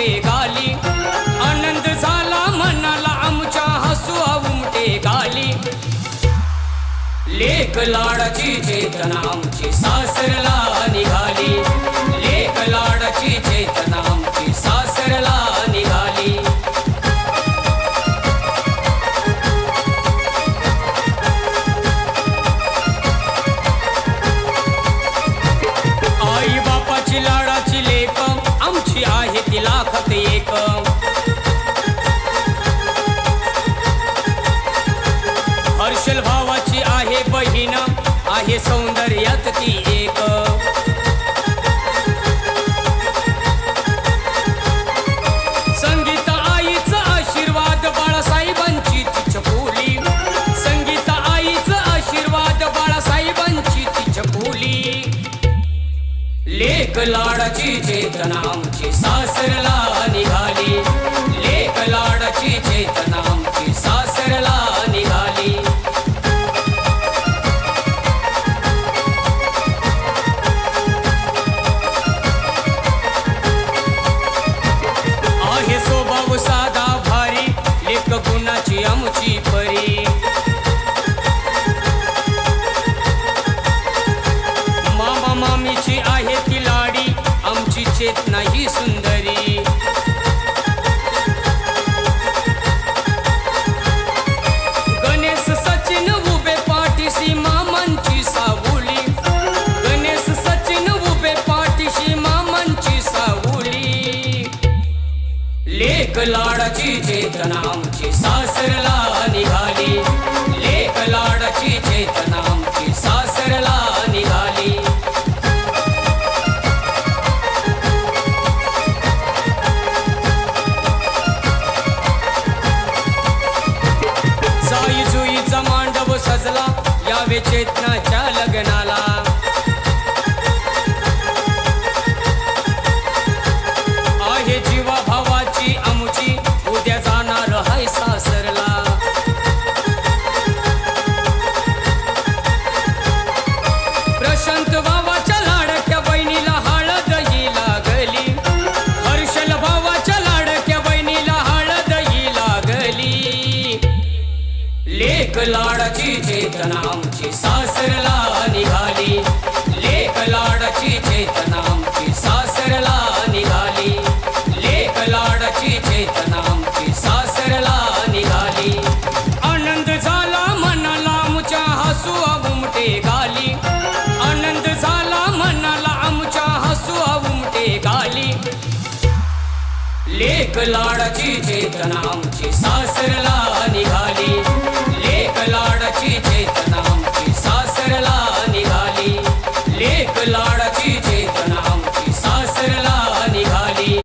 उमटे गाली, आनंद झाला मनाला आमच्या हसू उमटे गाली. लेक लाडाची चेतना आमची सासरला निघाली, लेक लाडाची चेतना आमची सासरला निघाली. आई बापाची लाडाची लेक आमची आहे ती लाखात एक. हर्षल भावाची आहे बहीण, आहे सौंदर्यात ती एक. संगीता आईचा आशीर्वाद बाळासाहेबांची ती चपोली, संगीता आईचा आशीर्वाद बाळासाहेबांची ती चपोली. लेक लाडाची चेतना आमची सासरला निघाली, लेक लाडाची चेतना आमची सासरला निघाली. आहे स्वभाव साधा भारी, लेक गुणाची आमची परी. मामा मामीची आहे ती लाडी, आमची चेतना ही सुंदरी. गणेश सचिन उभे पाठीशी मामांची सावली, गणेश सचिन उभे पाठीशी मामांची सावली. लेक लाडाची चेतना आमची सासरला निघाली, लेक लाडाची चेतना आमची सासरला निघाली. जाई जुईचा मांडव सजला यावे चेतनाच्या लग्नाला. आहे जीवा भावाची आमची उद्या जाणार हाय सासरला. प्रशांत भावाच्या लाडक्या बहिणीला हळद ही लागली, हर्षल भावाच्या लाडक्या बहिणीला हळद ही लागली. लेक लाडाची चेतना आमची सासरला निघाली, लेक लाडाची चेतना आमची सासरला निघाली, लेक लाडाची चेतना आमची सासरला निघाली. आनंद झाला मनाला आमच्या हसू उमटे गाली, आनंद झाला मनाला आमच्या हसू उमटे गाली. लेक लाडाची चेतना आमची सासरला निघाली, लेक लाडाची